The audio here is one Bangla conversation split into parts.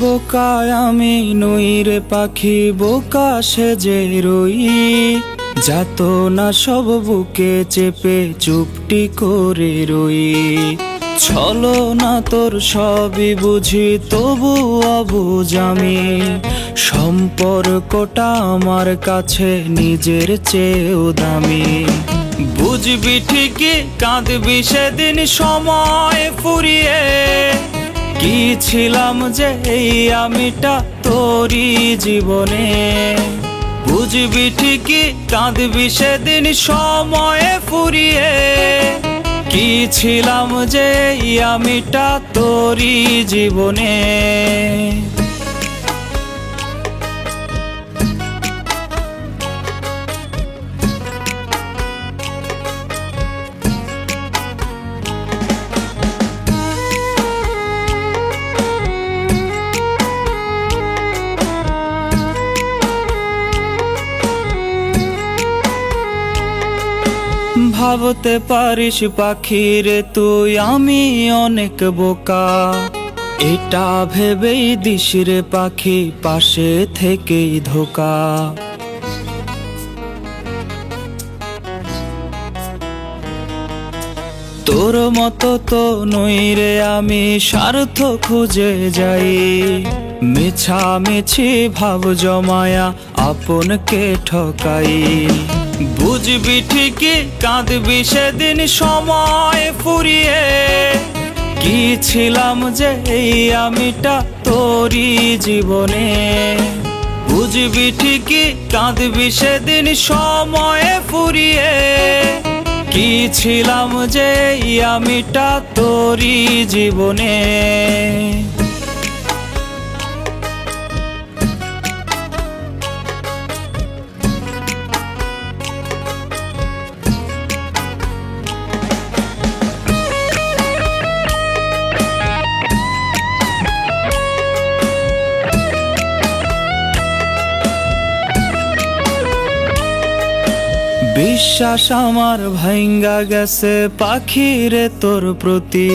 বোকায় আমি নই রে পাখি, বোকা সেজে রই। যাত না সব বুকে চেপে চুপটি করে রই। ছলো না তোর সবই বুঝি, তবু অবুঝ আমি। সম্পর্কটা আমার কাছে নিজের চেয়েও দামি। বুঝবি ঠিকই কাঁদবি সেদিন সময় ফুরিয়ে। কি ছিলাম যে এই আমিটা তোরই জীবনে। বুঝবি ঠিকই কাঁদবি সেদিন সময় ফুরিয়ে। কি ছিলাম যে এই আমিটা তোরই জীবনে। ভাবতে পারিস পাখি রে তুই আমি অনেক বোকা। এটা ভেবেই দিস রে পাখি পাশে থেকেই ধোকা। তোর মতো তো নই রে আমি, স্বার্থ খুঁজে যাই। মিছামিছি ভাব জমায়া আপনকে ঠকাই। বুঝবি ঠিকই কাঁদবি সেদিন সময় ফুরিয়ে। কি ছিলাম যে এই আমিটা তোরই জীবনে। বুঝবি ঠিকই কাঁদবি সেদিন সময় ফুরিয়ে। কি ছিলাম যে এই আমিটা তোরই জীবনে। বিশ্বাস আমার ভাঙ্গা গেছে পাখি রে তোর প্রতি।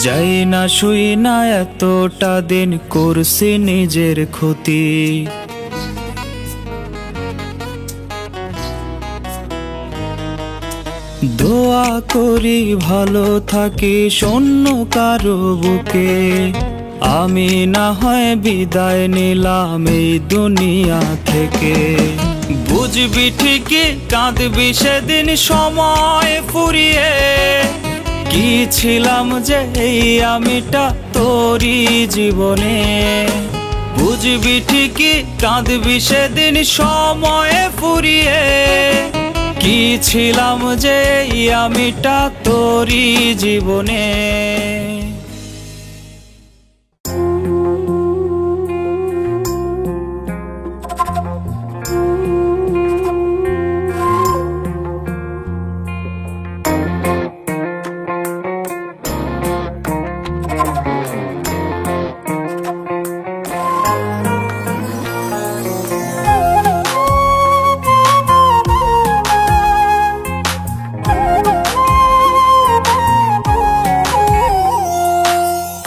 যাই না শুই না এতটা দিন করছি নিজের ক্ষতি। দোয়া করি ভালো থাকি শূন্য কারো বুকে। আমি না হয় বিদায় নিলাম এই দুনিয়া থেকে। বুঝবি ঠিকই কাঁদবি সেদিন সময় ফুরিয়ে। কি ছিলাম যে এই আমিটা তোরই জীবনে। বুঝবি ঠিকই কাঁদবি সেদিন সময় ফুরিয়ে। কি ছিলাম যে এই আমিটা তোরই জীবনে।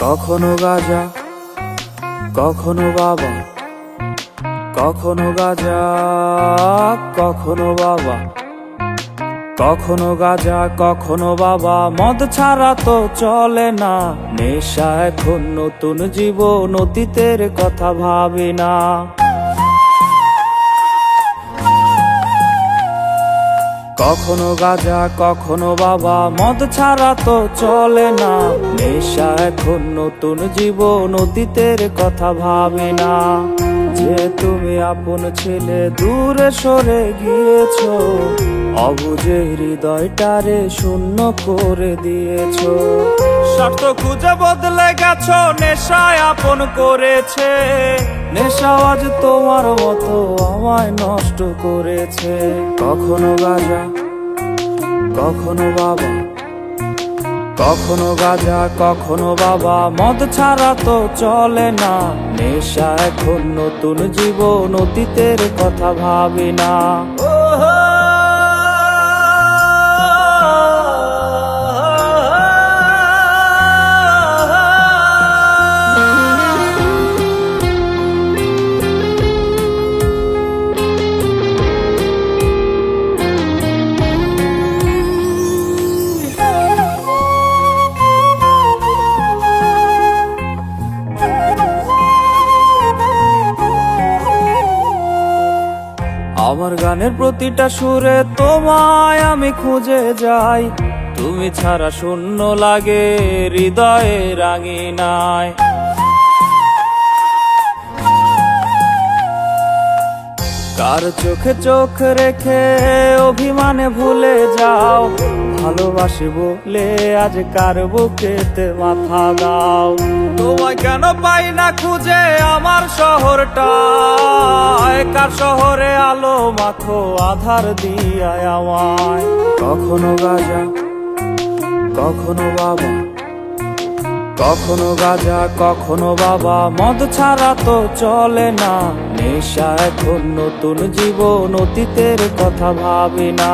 কখনো গাজা কখনো বাবা, কখনো গাজা কখনো বাবা। কখনো গাজা কখনো বাবা, মদ ছাড়া তো চলে না। নেশা এখন নতুন জীবন, অতীতের কথা ভাবি না। কখনো গাজা কখনো বাবা, মদ ছাড়া তো চলে না। নেশা এখন নতুন জীবন, অতীতের কথা ভাবি না। যে তুমি আপন ছেলে দূরে সরে গিয়েছো, অবুঝে হৃদয়টারে শূন্য করে দিয়েছো। স্বার্থ খুঁজে বদলে গেছো, নেশায় আপন করেছে। নেশা আজ তোমার মতো আমায় নষ্ট করেছে। কখনো গাজা কখনো বাবা, কখনো গাজা কখনো বাবা, মদ ছাড়া তো চলে না। নেশা এখন নতুন জীবন, অতীতের কথা ভাবি না। গানের প্রতিটা সুরে তোমায় আমি খুঁজে যাই, তুমি ছাড়া শূন্য লাগে হৃদয়ে রাঙিনায়। কার চোখে চোখ রেখে অভিমানে ভুলে যাও, ভালোবাসি বলে আজ কার বুকেতে মাথা দাও। তোমায় কেন পাই না খুঁজে আমার শহরটা, কার শহরে আলো মাখো আধার দিয়ায় আমায়। কখনো গাজা কখনো বাবা, কখনো গাজা কখনো বাবা, মদ ছাড়া তো চলে না। নেশা এখন নতুন জীবন, অতীতের কথা ভাবি না।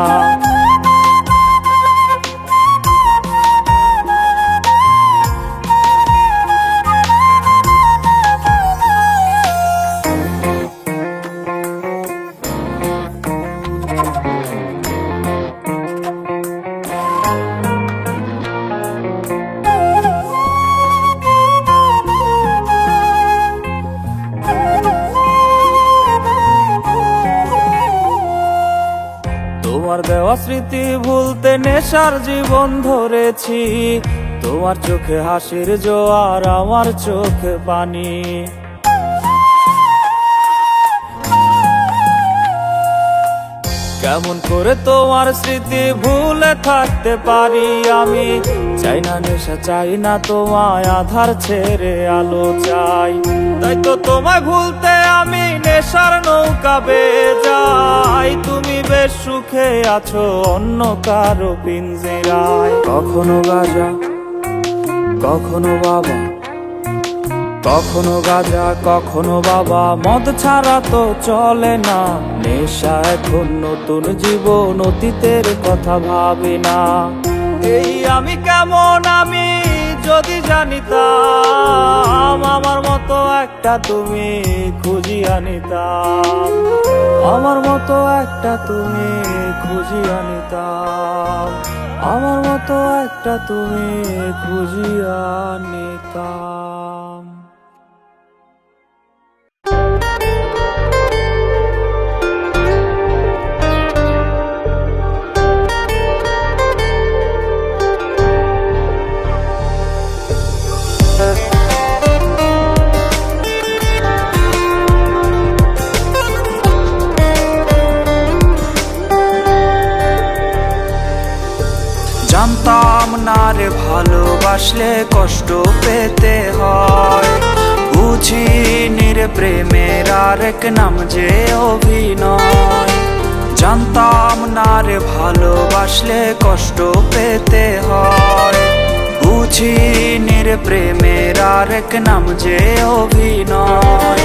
তোমার দেওয়া স্মৃতি ভুলতে নেশার জীবন ধরেছি, তোমার চোখে হাসির জোয়ার আমার চোখে পানি। কেমন করে তোমার স্মৃতি ভুলে থাকতে পারি আমি, চাই না নেশা চাই না তোমায়, আধার ছেড়ে আলো চাই। তাই তো তোমায় ভুলতে আমি নেশার নৌকা বেয়ে যাই, তুমি বেশ সুখে আছো অন্য কারো পিঞ্জরায়। কখনো গাজা কখনো বাবা, কখনো গাজা কখনো বাবা, মদ ছাড়া তো চলে না। নেশা এখন নতুন জীবন, অতীতের কথা ভাবি না। এই আমি কেমন আমি যদি জানিতাম, আমার মতো একটা তুমি খুঁজিয়া নিতাম, আমার মতো একটা তুমি খুঁজিয়া নিতাম, আমার মতো একটা তুমি খুঁজিয়া নিতাম। জানতাম না রে ভালোবাসলে কষ্ট পেতে হয়, বুঝিনি রে প্রেমের আরেক নাম যে অভিনয়। জানতাম না রে ভালোবাসলে কষ্ট পেতে হয়, বুঝিনি রে প্রেমের আরেক নাম যে অভিনয়।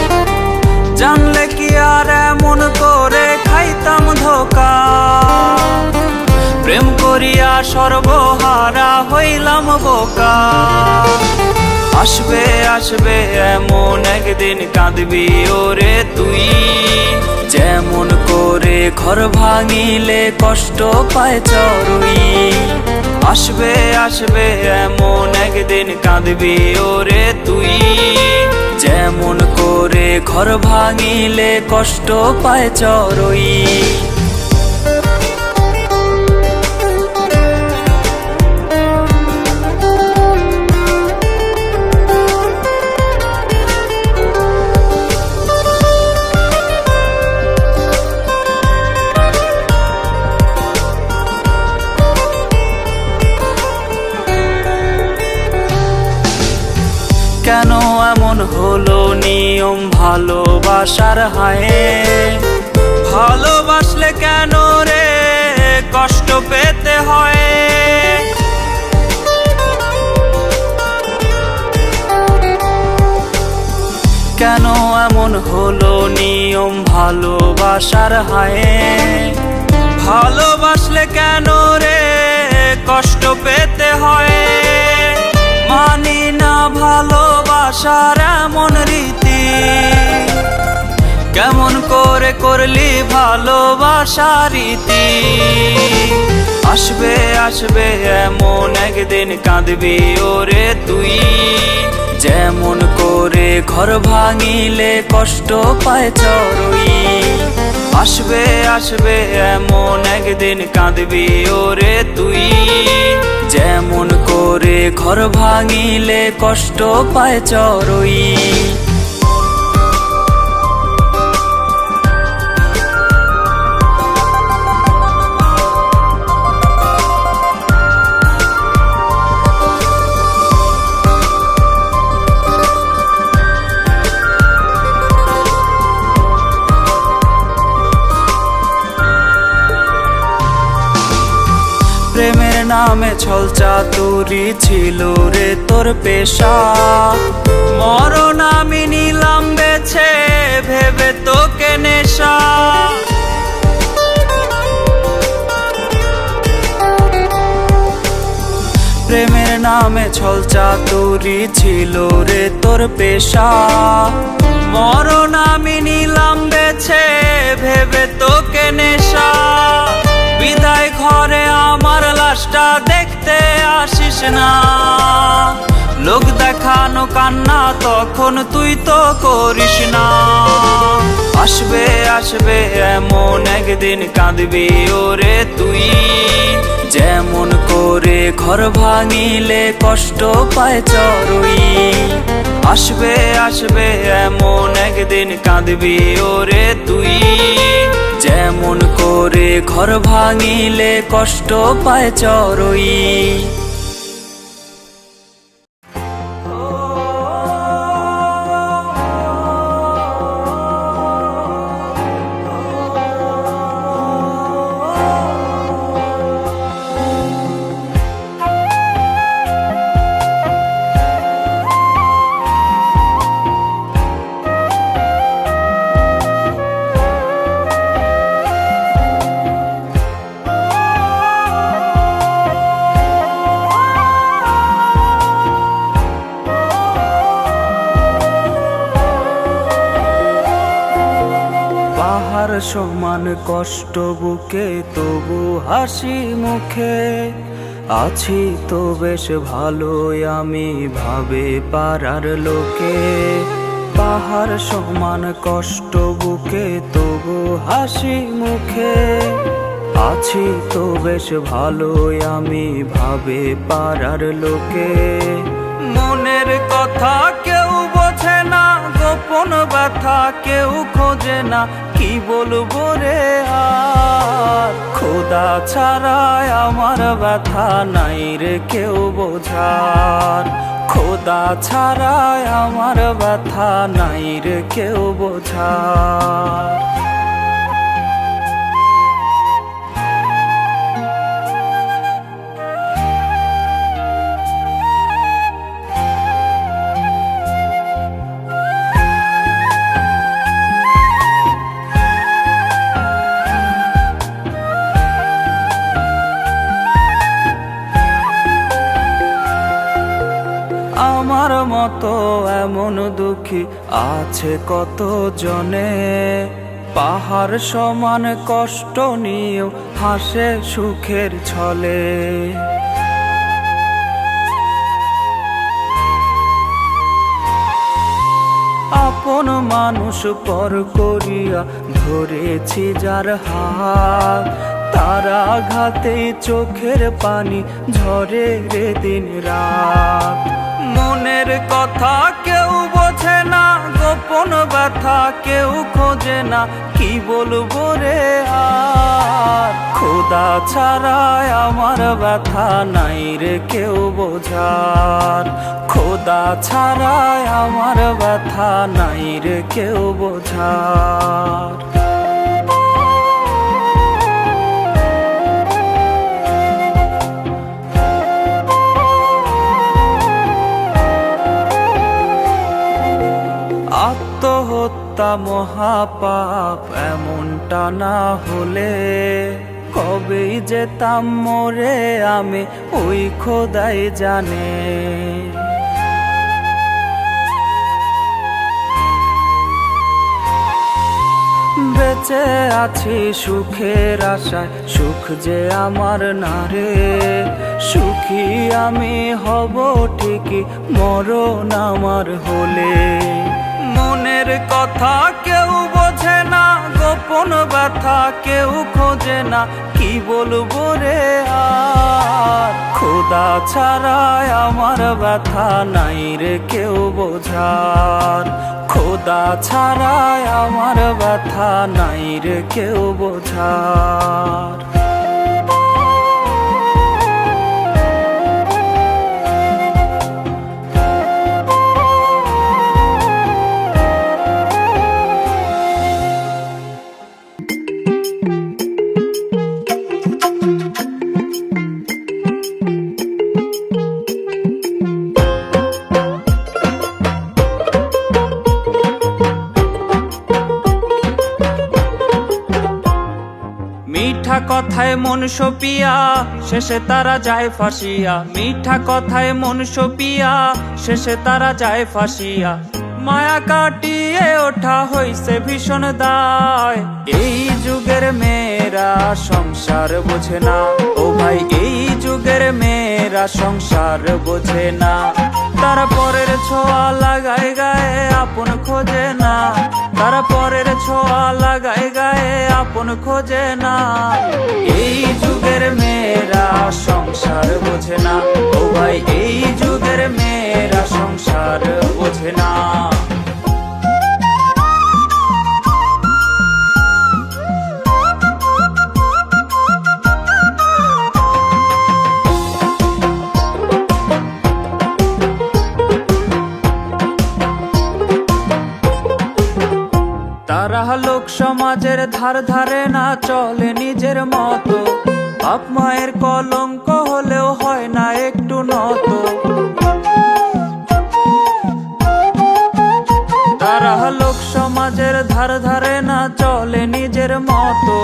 জানলে কি আর এমন করে খাইতাম ধোকা, প্রেম করিয়া সর্বহারা হইলাম বোকা। আসবে আসবে এমন একদিন কাঁদবি ওরে তুই, যেমন করে ঘর ভাঙিলে কষ্ট পায় চড়ুই। আসবে আসবে এমন একদিন কাঁদবি ওরে তুই, যেমন করে ঘর ভাঙিলে কষ্ট পায় চড়ুই। কেন এমন হলো নিয়ম ভালোবাসার হায়, ভালোবাসলে কেন রে কষ্ট পেতে হয়। কেন এমন হলো নিয়ম ভালোবাসার হায়, ভালোবাসলে কেন রে কষ্ট পেতে হয়। মানি না ভালোবাসার এমন রীতি, কেমন করে করলি ভালোবাসার রীতি। আসবে আসবে এমন একদিন কাঁদবি ওরে তুই, যেমন করে ঘর ভাঙিলে কষ্ট পায় চড়ুই। আসবে আসবে এমন একদিন কাঁদবি ওরে তুই, যেমন করে ঘর ভাঙিলে কষ্ট পায় চড়ুই। প্রেমের নামে ছল চাতুরি ছিল রে তোর পেশা, মরণ আমি নিলাম বেছে ভেবে তোকে নেশা। প্রেমের নামে ছল চাতুরি ছিল রে তোর পেশা, মরণ আমি নিলাম বেছে ভেবে তোকে নেশা। বিদায় ঘরে আমার লাশটা দেখতে আসিস না, লোক দেখানো কান্না তখন তুই তো করিস না। আসবে আসবে এমন একদিন কাঁদবি ওরে তুই, যেমন করে ঘর ভাঙিলে কষ্ট পায় চড়ুই। আসবে আসবে এমন একদিন কাঁদবি ওরে তুই, যেমন করে ঘর ভাঙিলে কষ্ট পায় চড়ুই। পাহাড় সমান কষ্ট বুকে তবু হাসি মুখে, আছি তো বেশ ভালোই আমি ভাবে পাড়ার লোকে। পাহাড় সমান কষ্ট বুকে তবু হাসি মুখে, আছি তো বেশ ভালোই আমি ভাবে পাড়ার লোকে। মনের কথা কেউ বোঝে না, গোপন ব্যথা কেউ খোঁজে না, কি বলবো রে আর। খোদা ছাড়াই আমার ব্যথা নাই রে কেউ বোঝার, খোদা ছাড়াই আমার ব্যথা নাই রে কেউ বোঝার। আমার মতো এমন দুঃখী আছে কত জনে, পাহাড় সমান কষ্ট নিয়েও হাসে সুখের ছলে। আপন মানুষ পর করিয়া ধরেছি যার হাত, তার আঘাতে চোখের পানি ঝরে রে দিন রাত। মনের কথা কেউ বোঝে না, গোপন ব্যথা কেউ খোঁজে না, কি বলবো রে আর। খোদা ছাড়াই আমার ব্যথা নাই রে কেউ বোঝার, খোদা ছাড়াই আমার ব্যথা নাই রে কেউ বোঝার। আত্মহত্যা মহাপাপ এমনটা না হলে, কবেই যেতাম মরে আমি ওই খোদাই জানে। বেঁচে আছি সুখের আশায়, সুখ যে আমার না রে। সুখী আমি হব ঠিকই মরণ আমার হলে। মনের কথা কেউ বোঝে না, গোপন ব্যথা কেউ খোঁজে না, কি বলবো রে আর। খোদা ছাড়াই আমার ব্যথা নাই রে কেউ বোঝার, খোদা ছাড়াই আমার ব্যথা নাই রে কেউ বোঝার। মিঠা কথায় মন সপিয়া শেষে তারা যায় ফাঁসিয়া, মিঠা কথায় মন সপিয়া শেষে তারা যায় ফাঁসিয়া। মায়া কাটিয়ে ওঠা হইছে ভীষণ দায়, এই যুগের মেয়েরা সংসার বোঝে না। ও ভাই এই যুগের মেয়েরা সংসার বোঝে না। তারা পরের ছোঁয়া লাগায় গায়ে আপন খোঁজে না, তারা পরের ছোঁয়া লাগায় গায়ে আপন খোঁজে না। এই যুগের মেয়েরা সংসার বোঝে না। ও ভাই এই যুগের মেয়েরা সংসার বোঝে না। তারা লোক সমাজের ধার ধারে না, চলে নিজের মতো। বাপ মায়ের কলঙ্ক হলেও হয় না একটু নত। তারা লোক সমাজের ধার ধারে না, চলে নিজের মতো।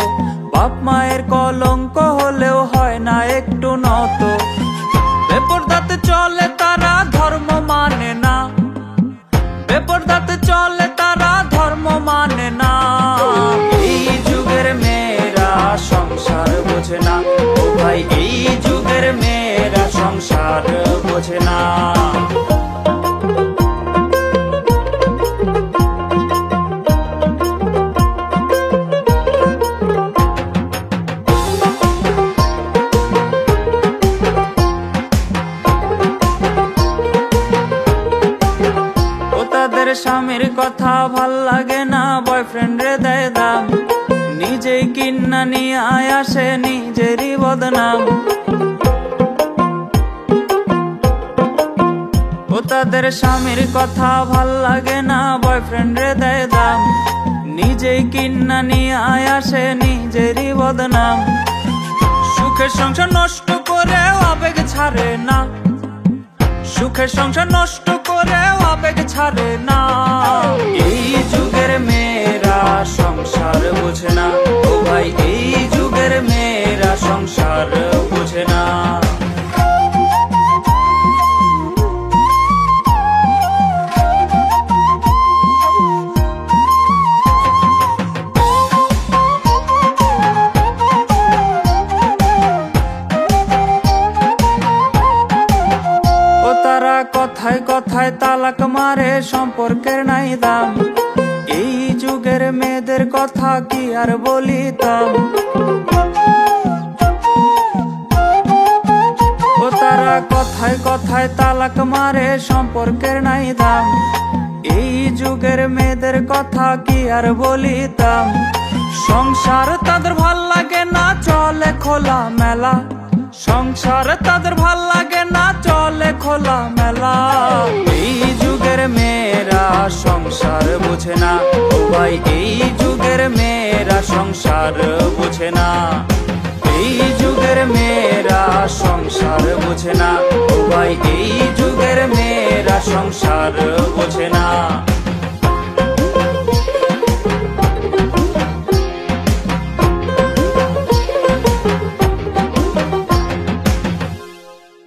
বাপ মায়ের কলঙ্ক হলেও হয় না একটু নত। বেপরদাতে চলে তারা ধর্ম মানে না, বেপরদাতে চলে তারা ধর্ম মানে না। এই যুগের মেয়েরা সংসার বোঝে না। ও ভাই এই যুগের মেয়েরা সংসার বোঝে না। তাদের স্বামীর কথা ভাল লাগে না, বয়ফ্রেন্ড রে দেয় দাম। নিজেই কিন্না নিয়ে আসে নিজেরই বদনাম। ও তাদের স্বামীর কথা ভাল লাগে না, বয়ফ্রেন্ড রে দেয় দাম। নিজেই কিন্না নিয়ে আসে নিজেরই বদনাম। সুখের সংসার নষ্ট করে আবেগ ছাড়ে না, সুখের সংসার নষ্ট করে আবেগ ছাড়ে না। এই যুগের মেয়েরা সংসার বোঝে না। ও ভাই এই যুগের মেয়েরা সংসার বোঝে না। তারা কথায় কথায় তালাক মারে, সম্পর্কের নাই দাম। এই যুগের মেয়েদের কথা কি আর বলিতাম। ও তারা কথায় কথায় তালাক মারে, সম্পর্কের নাই দাম। এই যুগের মেয়েদের কথা কি আর বলিতাম। সংসার তাদের ভাল লাগে না, চলে খোলা মেলা। সংসার তাদের ভাল লাগে না, চলে খোলা মেলা। এই যুগের মেয়েরা সংসার বোঝে না। ও ভাই এই যুগের মেয়েরা সংসার বোঝে না। এই যুগের মেয়েরা